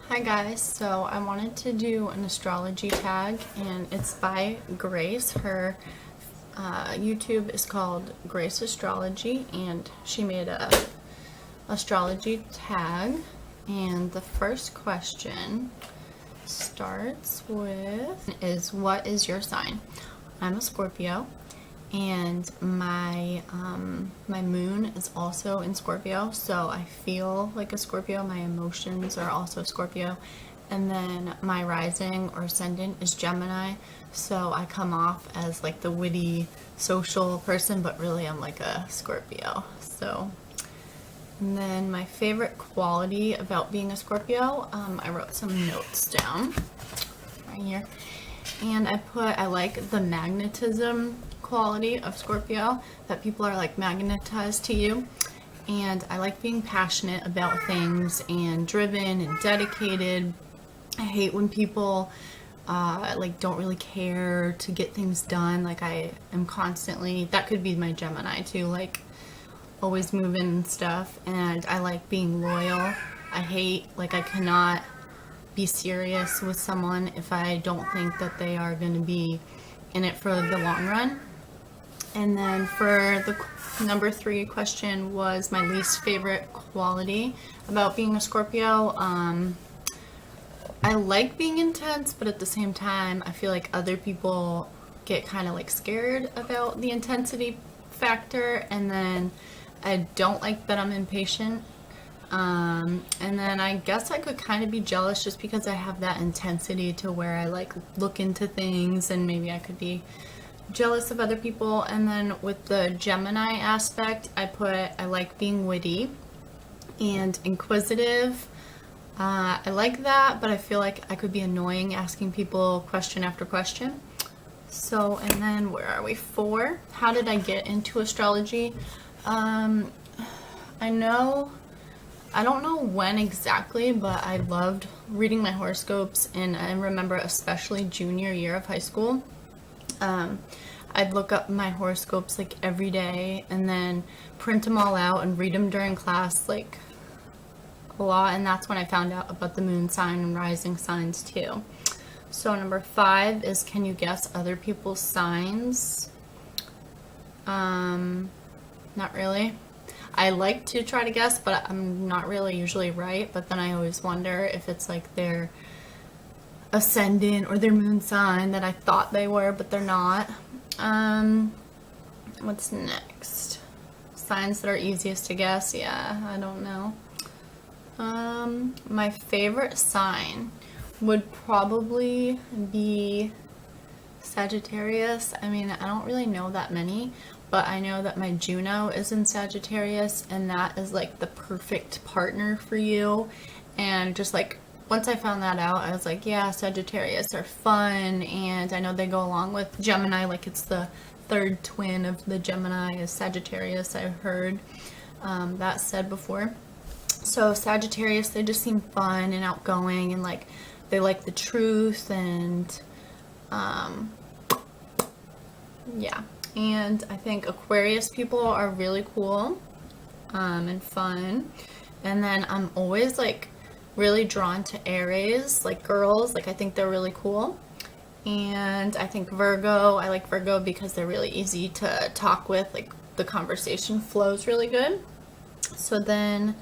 Hi guys, so I wanted to do an astrology tag and it's by Grace. Her YouTube is called Grace Astrology and she made a astrology tag, and the first question starts with what is your sign? I'm a Scorpio and my moon is also in Scorpio, so I feel like a Scorpio. My emotions are also Scorpio, and then my rising or ascendant is Gemini, so I come off as like the witty social person, but really I'm like a Scorpio. So, and then my favorite quality about being a Scorpio, I wrote some notes down right here, and I like the magnetism quality of Scorpio, that people are like magnetized to you, and I like being passionate about things and driven and dedicated. I hate when people like don't really care to get things done. Like I am constantly, that could be my Gemini too, like always moving and stuff. And I like being loyal. I cannot be serious with someone if I don't think that they are going to be in it for the long run. And then for the number 3 question was my least favorite quality about being a Scorpio. I like being intense, but at the same time, I feel like other people get kind of like scared about the intensity factor. And then I don't like that I'm impatient. And then I guess I could kind of be jealous just because I have that intensity to where I like look into things, and maybe I could be jealous of other people. And then with the Gemini aspect, I like being witty and inquisitive. I like that, but I feel like I could be annoying asking people question after question. So, and then where are we? 4. How did I get into astrology? I don't know when exactly, but I loved reading my horoscopes, and I remember especially junior year of high school. I'd look up my horoscopes like every day and then print them all out and read them during class like a lot, and that's when I found out about the moon sign and rising signs too. So number 5 is, can you guess other people's signs? Not really. I like to try to guess, but I'm not really usually right, but then I always wonder if it's like their ascendant or their moon sign that I thought they were, but they're not. What's next? Signs that are easiest to guess. Yeah, I don't know. My favorite sign would probably be Sagittarius. I mean, I don't really know that many, but I know that my Juno is in Sagittarius, and that is like the perfect partner for you. And just like once I found that out, I was like, yeah, Sagittarius are fun, and I know they go along with Gemini, like it's the third twin of the Gemini is Sagittarius, I've heard that said before. So Sagittarius, they just seem fun and outgoing, and like they like the truth, and yeah. And I think Aquarius people are really cool and fun. And then I'm always like really drawn to Aries, like girls, like I think they're really cool. And I think I like Virgo because they're really easy to talk with, like the conversation flows really good. So then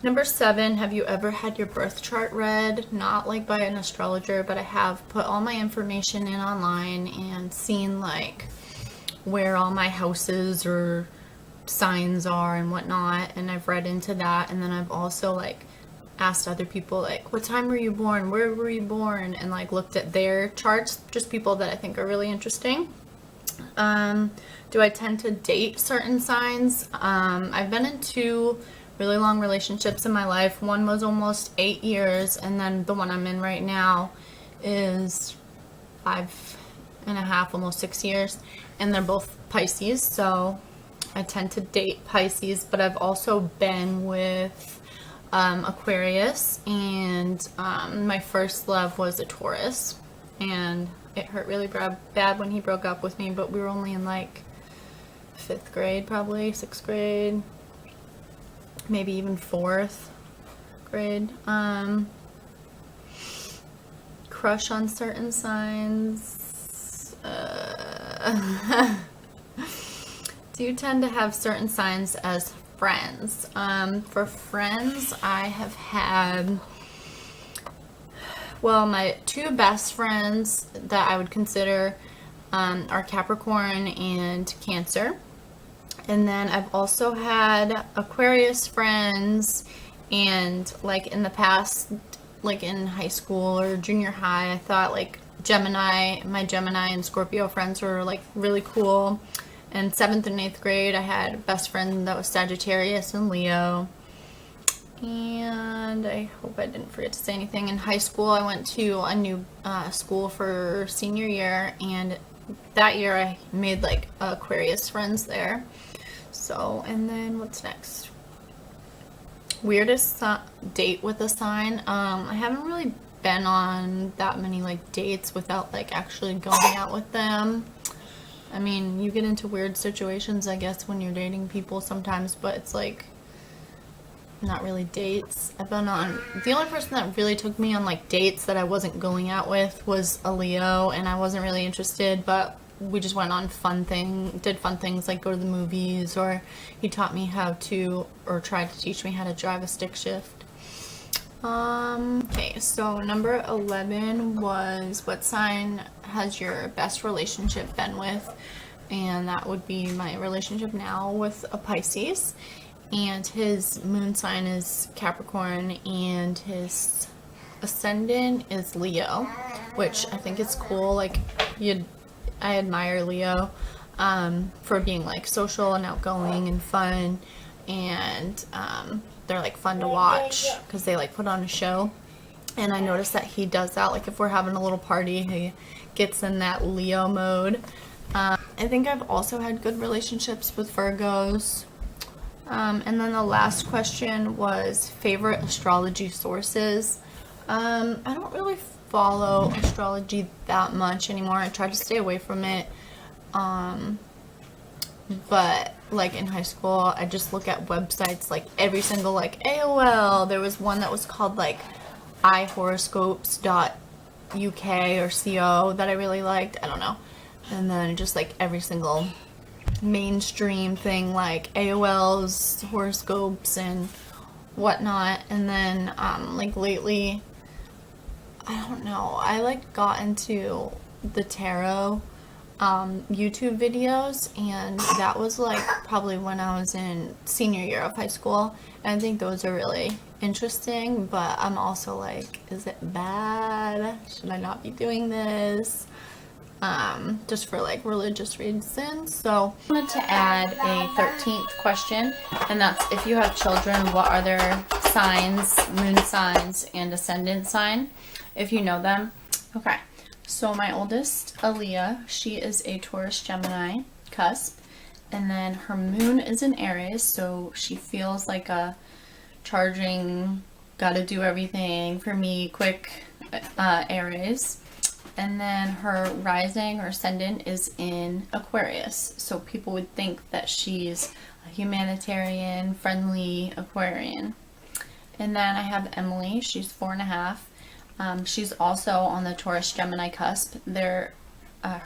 number 7, have you ever had your birth chart read? Not like by an astrologer, but I have put all my information in online and seen like where all my houses or signs are and whatnot, and I've read into that. And then I've also like asked other people like, what time were you born, where were you born, and like looked at their charts, just people that I think are really interesting. Do I tend to date certain signs? I've been in 2 really long relationships in my life. One was almost 8 years, and then the one I'm in right now is 5.5, almost 6 years, and they're both Pisces, so I tend to date Pisces. But I've also been with Aquarius, and my first love was a Taurus, and it hurt really bad when he broke up with me, but we were only in like 5th grade, probably 6th grade, maybe even 4th grade. crush on certain signs? Do you tend to have certain signs as friends? For friends, I have had, well, my two best friends that I would consider are Capricorn and Cancer. And then I've also had Aquarius friends, and like in the past, like in high school or junior high, I thought like my Gemini and Scorpio friends were like really cool. In 7th and 8th grade, I had a best friend that was Sagittarius and Leo. And I hope I didn't forget to say anything. In high school, I went to a new school for senior year, and that year I made like Aquarius friends there. So, and then what's next? Weirdest date with a sign. I haven't really been on that many like dates without like actually going out with them. I mean, you get into weird situations, I guess, when you're dating people sometimes, but it's like not really dates. I've been on, the only person that really took me on like dates that I wasn't going out with was a Leo, and I wasn't really interested, but we just went on did fun things like go to the movies, or he taught me how to, or tried to teach me how to drive a stick shift. Okay, so number 11 was, what sign has your best relationship been with? And that would be my relationship now with a Pisces. And his moon sign is Capricorn, and his ascendant is Leo, which I think is cool. Like, I admire Leo for being like social and outgoing and fun, and they're like fun to watch because they like put on a show. And I noticed that he does that. Like if we're having a little party, he gets in that Leo mode. I think I've also had good relationships with Virgos. And then the last question was favorite astrology sources. I don't really follow astrology that much anymore. I try to stay away from it. But like in high school, I just look at websites like every single, like AOL. There was one that was called like ihoroscopes.uk or co that I really liked. I don't know. And then just like every single mainstream thing like AOL's horoscopes and whatnot. And then like lately, I don't know, I like got into the tarot YouTube videos, and that was like probably when I was in senior year of high school, and I think those are really interesting, but I'm also like, is it bad? Should I not be doing this? Just for like religious reasons. So I wanted to add a 13th question, and that's, if you have children, what are their signs, moon signs, and ascendant sign, if you know them. Okay, so my oldest, Aaliyah, she is a Taurus Gemini cusp, and then her moon is in Aries, so she feels like a charging, gotta do everything for me, quick Aries. And then her rising or ascendant is in Aquarius, so people would think that she's a humanitarian, friendly Aquarian. And then I have Emily, she's 4.5. She's also on the Taurus Gemini cusp. Her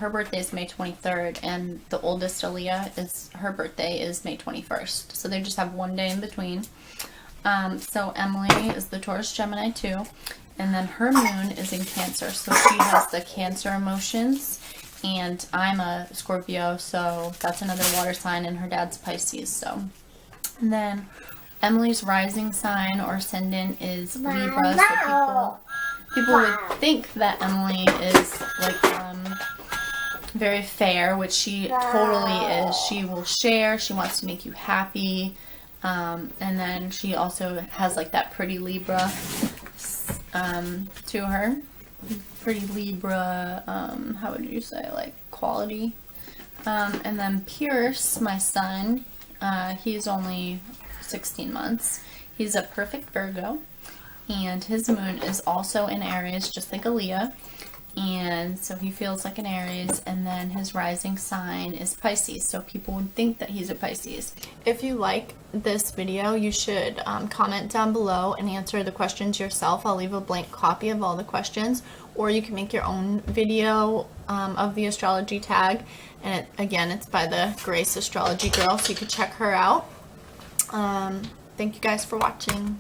birthday is May 23rd, and the oldest, Aaliyah, her birthday is May 21st. So they just have one day in between. So Emily is the Taurus Gemini too, and then her moon is in Cancer, so she has the Cancer emotions, and I'm a Scorpio, so that's another water sign, and her dad's Pisces. So, and then Emily's rising sign or ascendant is Libra, so people would think that Emily is like very fair, which she totally is. She will share, she wants to make you happy, and then she also has like that pretty Libra to her. Pretty Libra, how would you say, like quality. And then Pierce, my son, he's only 16 months. He's a perfect Virgo, and his moon is also in Aries, just like Aaliyah. and so he feels like an Aries, and then his rising sign is Pisces, so people would think that he's a Pisces. If you like this video, you should comment down below and answer the questions yourself. I'll leave a blank copy of all the questions, or you can make your own video of the astrology tag, and again, it's by the Grace Astrology girl, so you can check her out. Thank you guys for watching.